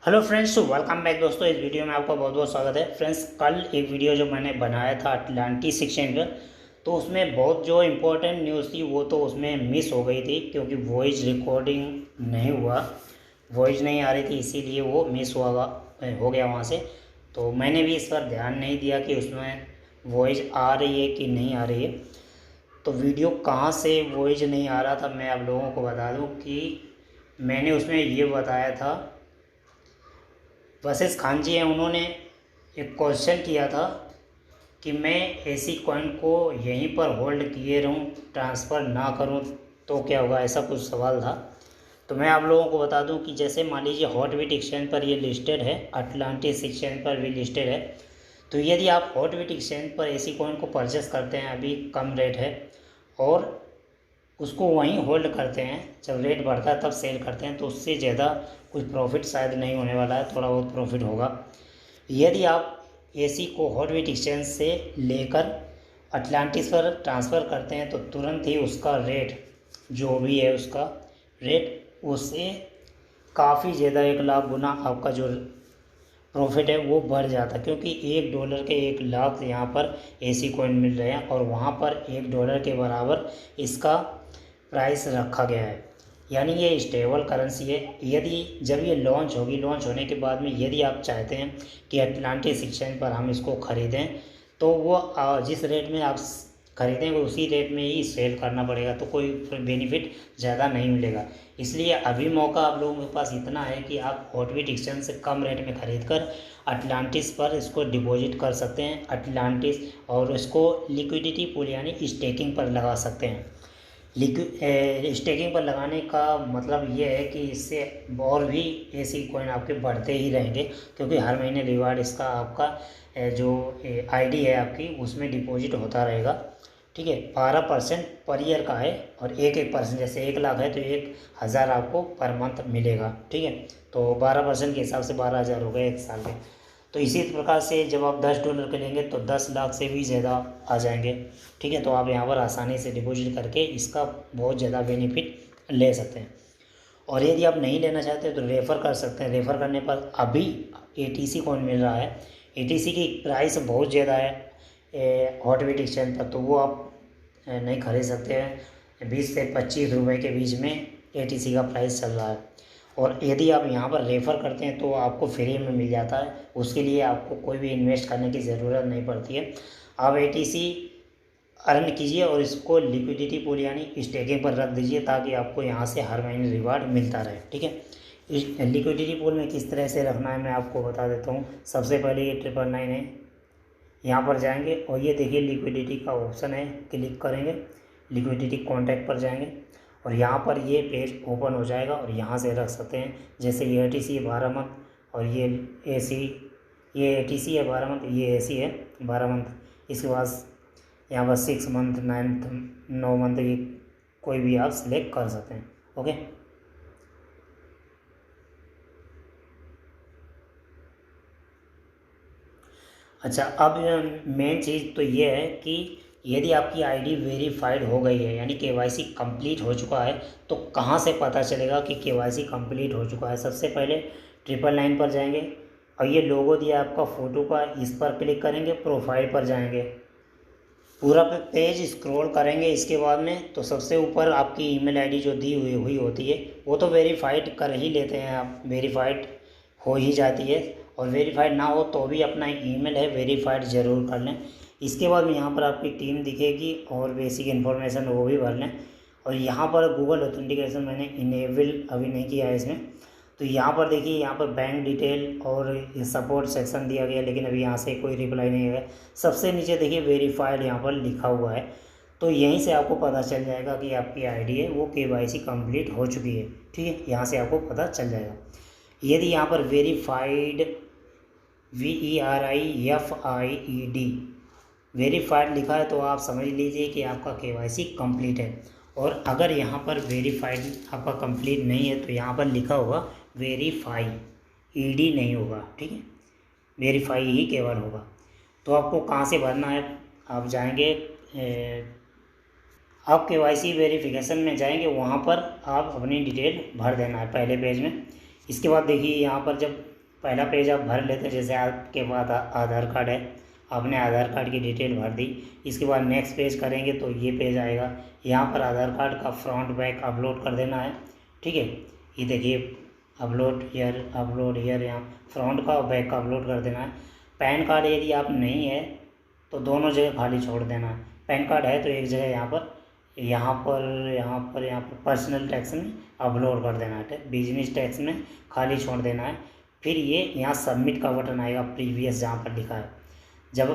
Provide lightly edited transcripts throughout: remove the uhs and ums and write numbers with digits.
Hello friends, welcome back दोस्तों। इस video में आपका बहुत बहुत स्वागत है। फ्रेंड्स, कल एक वीडियो जो मैंने बनाया था अटलांटिस एक्सचेंज पर, तो उसमें बहुत जो इम्पोर्टेंट न्यूज़ थी वो तो उसमें मिस हो गई थी, क्योंकि वॉइस रिकॉर्डिंग नहीं हुआ, वॉइस नहीं आ रही थी, इसीलिए वो मिस हो गया वहाँ से। तो मैंने भी इस पर ध्यान नहीं दिया कि उसमें वॉइस आ रही है कि नहीं आ रही है। तो वीडियो कहाँ से वॉइस नहीं आ रहा था, मैं आप लोगों को बता दूँ कि मैंने उसमें ये बताया था, वशिष्ठ खान जी हैं, उन्होंने एक क्वेश्चन किया था कि मैं ऐसी कॉइन को यहीं पर होल्ड किए रहूं, ट्रांसफ़र ना करूं तो क्या होगा, ऐसा कुछ सवाल था। तो मैं आप लोगों को बता दूं कि जैसे मान लीजिए हॉटबिट एक्सचेंज पर ये लिस्टेड है, अटलांटिस एक्सचेंज पर भी लिस्टेड है। तो यदि आप हॉटबिट एक्सचेंज पर ऐसी कॉइन को परचेस करते हैं, अभी कम रेट है, और उसको वहीं होल्ड करते हैं, जब रेट बढ़ता है तब सेल करते हैं, तो उससे ज़्यादा कुछ प्रॉफिट शायद नहीं होने वाला है, थोड़ा बहुत प्रॉफिट होगा। यदि आप एसी को हॉटबिट एक्सचेंज से लेकर अटलांटिस पर ट्रांसफ़र करते हैं तो तुरंत ही उसका रेट, जो भी है उसका रेट, उससे काफ़ी ज़्यादा 1 लाख गुना आपका जो प्रॉफिट है वो बढ़ जाता है, क्योंकि $1 के 1 लाख यहाँ पर एसी कॉइन मिल रहे हैं, और वहाँ पर $1 के बराबर इसका प्राइस रखा गया है। यानी ये स्टेबल करेंसी है। यदि जब ये लॉन्च होगी, लॉन्च होने के बाद में यदि आप चाहते हैं कि अटलांटिस एक्सचेंज पर हम इसको ख़रीदें, तो वो जिस रेट में आप खरीदेंगे उसी रेट में ही सेल करना पड़ेगा, तो कोई बेनिफिट ज़्यादा नहीं मिलेगा। इसलिए अभी मौका आप लोगों के पास इतना है कि आप हॉटबिट एक्सचेंज से कम रेट में ख़रीद कर अटलांटिस पर इसको डिपॉजिट कर सकते हैं, अटलांटिस, और इसको लिक्विडिटी पूल यानी स्टेकिंग पर लगा सकते हैं। स्टेकिंग पर लगाने का मतलब ये है कि इससे और भी ऐसी कॉइन आपके बढ़ते ही रहेंगे, क्योंकि हर महीने रिवार्ड इसका आपका जो आईडी है आपकी उसमें डिपॉजिट होता रहेगा। ठीक है, 12% पर ईयर का है, और 1% जैसे 1 लाख है तो 1,000 आपको पर मंथ मिलेगा। ठीक है, तो 12% के हिसाब से 12,000 हो गए 1 साल के। तो इसी प्रकार से जब आप $10 के लेंगे तो 10 लाख से भी ज़्यादा आ जाएंगे। ठीक है, तो आप यहाँ पर आसानी से डिपॉजिट करके इसका बहुत ज़्यादा बेनिफिट ले सकते हैं। और यदि आप नहीं लेना चाहते तो रेफ़र कर सकते हैं। रेफ़र करने पर अभी एटीसी कॉइन मिल रहा है, एटीसी की प्राइस बहुत ज़्यादा है हॉटबिट एक्सचेंज पर, तो वो आप नहीं खरीद सकते हैं। 20 से 25 रुपये के बीच में एटीसी का प्राइस चल रहा है। और यदि आप यहाँ पर रेफ़र करते हैं तो आपको फ्री में मिल जाता है, उसके लिए आपको कोई भी इन्वेस्ट करने की ज़रूरत नहीं पड़ती है। आप एटीसी अर्न कीजिए और इसको लिक्विडिटी पूल यानी स्टेकिंग पर रख दीजिए, ताकि आपको यहाँ से हर महीने रिवार्ड मिलता रहे। ठीक है, इस लिक्विडिटी पूल में किस तरह से रखना है मैं आपको बता देता हूँ। सबसे पहले ये 999 है, यहाँ पर जाएंगे और ये देखिए लिक्विडिटी का ऑप्शन है, क्लिक करेंगे, लिक्विडिटी कॉन्टैक्ट पर जाएंगे और यहाँ पर ये पेज ओपन हो जाएगा, और यहाँ से रख सकते हैं। जैसे ये एटीसी है 12 मंथ, और ये एसी, ये एटीसी है 12 मंथ, ये एसी है 12 मंथ। इसके बाद यहाँ पर 6 मंथ, 9 मंथ की कोई भी आप सिलेक्ट कर सकते हैं। ओके, अच्छा, अब मेन चीज़ तो ये है कि यदि आपकी आईडी वेरीफाइड हो गई है यानी केवाईसी कंप्लीट हो चुका है, तो कहाँ से पता चलेगा कि केवाईसी कंप्लीट हो चुका है। सबसे पहले 999 पर जाएंगे, और ये लोगो दिया आपका फ़ोटो का, इस पर क्लिक करेंगे, प्रोफाइल पर जाएंगे, पूरा पेज स्क्रॉल करेंगे। इसके बाद में तो सबसे ऊपर आपकी ईमेल आईडी जो दी हुई होती है वो तो वेरीफाइड कर ही लेते हैं आप, वेरीफाइड हो ही जाती है। और वेरीफाइड ना हो तो भी अपना ईमेल है वेरीफाइड ज़रूर कर लें। इसके बाद में यहाँ पर आपकी टीम दिखेगी और बेसिक इन्फॉर्मेशन वो भी भर लें। और यहाँ पर गूगल ऑथेंटिकेशन मैंने इनेबल अभी नहीं किया है इसमें। तो यहाँ पर देखिए, यहाँ पर बैंक डिटेल और सपोर्ट सेक्शन दिया गया, लेकिन अभी यहाँ से कोई रिप्लाई नहीं है। सबसे नीचे देखिए वेरीफाइड यहाँ पर लिखा हुआ है, तो यहीं से आपको पता चल जाएगा कि आपकी आईडी है वो केवाईसी कंप्लीट हो चुकी है। ठीक है, यहाँ से आपको पता चल जाएगा। यदि यहाँ पर वेरीफाइड VERIFIED वेरीफाइड लिखा है तो आप समझ लीजिए कि आपका केवाईसी कंप्लीट है। और अगर यहाँ पर वेरीफाइड आपका कंप्लीट नहीं है तो यहाँ पर लिखा होगा वेरीफाई, ED नहीं होगा। ठीक है, वेरीफाई ही केवल होगा। तो आपको कहाँ से भरना है, आप जाएंगे, आप केवाईसी वेरिफिकेशन में जाएंगे, वहाँ पर आप अपनी डिटेल भर देना है पहले पेज में। इसके बाद देखिए यहाँ पर जब पहला पेज आप भर लेते हैं, जैसे आपके पास आधार कार्ड है, आपने आधार कार्ड की डिटेल भर दी, इसके बाद नेक्स्ट पेज करेंगे तो ये पेज आएगा। यहाँ पर आधार कार्ड का फ्रंट बैक अपलोड कर देना है, ठीक है। ये देखिए अपलोड ईयर यहाँ फ्रंट का और बैक का अपलोड कर देना है। पैन कार्ड यदि आप नहीं है तो दोनों जगह खाली छोड़ देना है। पैन कार्ड है तो एक जगह यहाँ पर पर्सनल टैक्स में अपलोड कर देना है, बिजनेस टैक्स में खाली छोड़ देना है। फिर ये यहाँ सबमिट का बटन आएगा, प्रीवियस जहाँ पर लिखा है। जब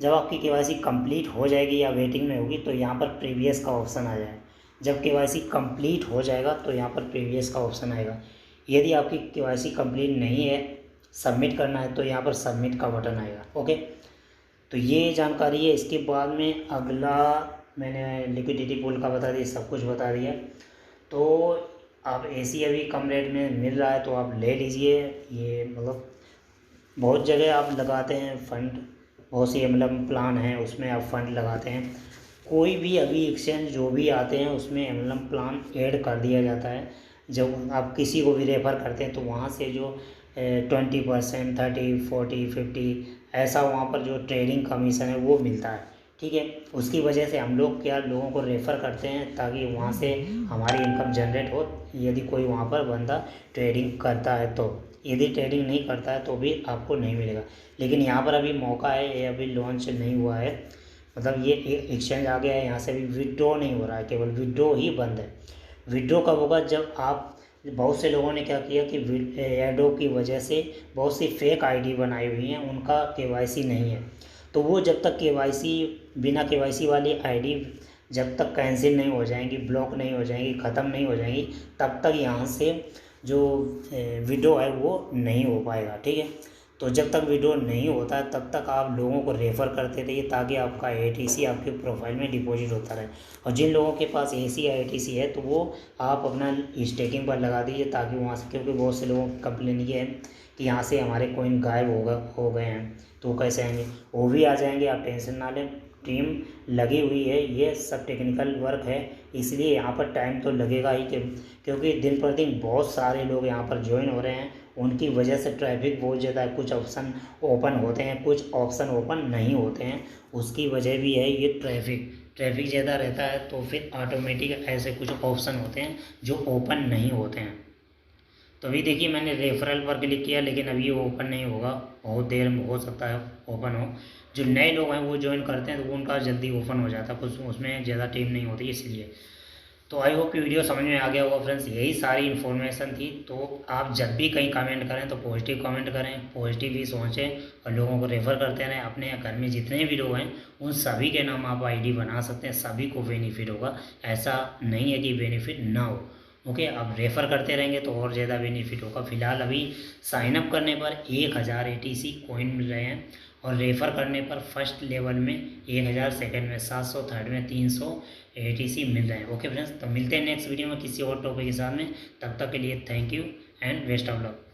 आपकी केवाईसी कंप्लीट हो जाएगी या वेटिंग में होगी तो यहाँ पर प्रीवियस का ऑप्शन आ जाएगा। जब केवाईसी कंप्लीट हो जाएगा तो यहाँ पर प्रीवियस का ऑप्शन आएगा। यदि आपकी केवाईसी कंप्लीट नहीं है, सबमिट करना है, तो यहाँ पर सबमिट का बटन आएगा। ओके, तो ये जानकारी है। इसके बाद में अगला मैंने लिक्विडिटी पूल का बता दिया, सब कुछ बता दिया। तो आप एसी अभी कम रेट में मिल रहा है तो आप ले लीजिए। ये मतलब बहुत जगह आप लगाते हैं फंड, बहुत सी एमएलएम प्लान है उसमें आप फंड लगाते हैं। कोई भी अभी एक्सचेंज जो भी आते हैं उसमें एमएलएम प्लान ऐड कर दिया जाता है। जब आप किसी को भी रेफ़र करते हैं तो वहाँ से जो 20%, 30, 40, 50 ऐसा वहाँ पर जो ट्रेडिंग कमीशन है वो मिलता है, ठीक है। उसकी वजह से हम लोग लोगों को रेफ़र करते हैं ताकि वहाँ से हमारी इनकम जनरेट हो, यदि कोई वहाँ पर बंदा ट्रेडिंग करता है तो। यदि ट्रेडिंग नहीं करता है तो भी आपको नहीं मिलेगा। लेकिन यहाँ पर अभी मौका है, ये अभी लॉन्च नहीं हुआ है, मतलब ये एक्सचेंज आ गया है, यहाँ से अभी विड्रॉ नहीं हो रहा है, केवल विड्रॉ ही बंद है। विड्रॉ कब होगा? जब आप, बहुत से लोगों ने क्या किया कि एडो की वजह से बहुत सी फेक आईडी बनाई हुई हैं, उनका केवाईसी नहीं है, तो वो जब तक बिना केवाईसी वाली आईडी जब तक कैंसिल नहीं हो जाएंगी, ब्लॉक नहीं हो जाएंगी, ख़त्म नहीं हो जाएंगी, तब तक यहाँ से जो विड्रॉ है वो नहीं हो पाएगा, ठीक है। तो जब तक विड्रॉ नहीं होता है तब तक आप लोगों को रेफ़र करते रहिए ताकि आपका एटीसी आपके प्रोफाइल में डिपॉजिट होता रहे। और जिन लोगों के पास एसी या एटीसी है तो वो आप अपना स्टेकिंग पर लगा दीजिए ताकि वहाँ से, क्योंकि बहुत से लोगों की कंप्लेन ये है कि यहाँ से हमारे कॉइन गायब हो गए हैं, तो वो कैसे आएंगे? वो भी आ जाएंगे, आप टेंशन ना लें। टीम लगी हुई है, ये सब टेक्निकल वर्क है, इसलिए यहाँ पर टाइम तो लगेगा ही, क्योंकि दिन पर दिन बहुत सारे लोग यहाँ पर ज्वाइन हो रहे हैं। उनकी वजह से ट्रैफिक बहुत ज़्यादा है, कुछ ऑप्शन ओपन होते हैं, कुछ ऑप्शन ओपन नहीं होते हैं, उसकी वजह भी है ये ट्रैफिक ज़्यादा रहता है तो फिर ऑटोमेटिक ऐसे कुछ ऑप्शन होते हैं जो ओपन नहीं होते हैं। तो अभी देखिए मैंने रेफरल पर क्लिक किया लेकिन अभी ये ओपन नहीं होगा, बहुत देर में हो सकता है ओपन हो। जो नए लोग हैं वो ज्वाइन करते हैं तो उनका जल्दी ओपन हो जाता है, कुछ उसमें ज़्यादा टाइम नहीं होती इसलिए। तो आई होप कि वीडियो समझ में आ गया होगा फ्रेंड्स, यही सारी इन्फॉर्मेशन थी। तो आप जब भी कहीं कमेंट करें तो पॉजिटिव कमेंट करें, पॉजिटिव ही सोचें और लोगों को रेफ़र करते रहें। अपने घर में जितने भी लोग हैं उन सभी के नाम आप आईडी बना सकते हैं, सभी को बेनिफिट होगा, ऐसा नहीं है कि बेनिफिट ना हो। ओके, आप रेफ़र करते रहेंगे तो और ज़्यादा बेनिफिट होगा। फिलहाल अभी साइनअप करने पर 1000 ATC कॉइन मिल रहे हैं और रेफ़र करने पर फर्स्ट लेवल में 1000, सेकंड में 700, थर्ड में 300 ATC मिल रहे हैं। ओके फ्रेंड्स, तो मिलते हैं नेक्स्ट वीडियो में किसी और टॉपिक के साथ में। तब तक के लिए thank you and best of luck.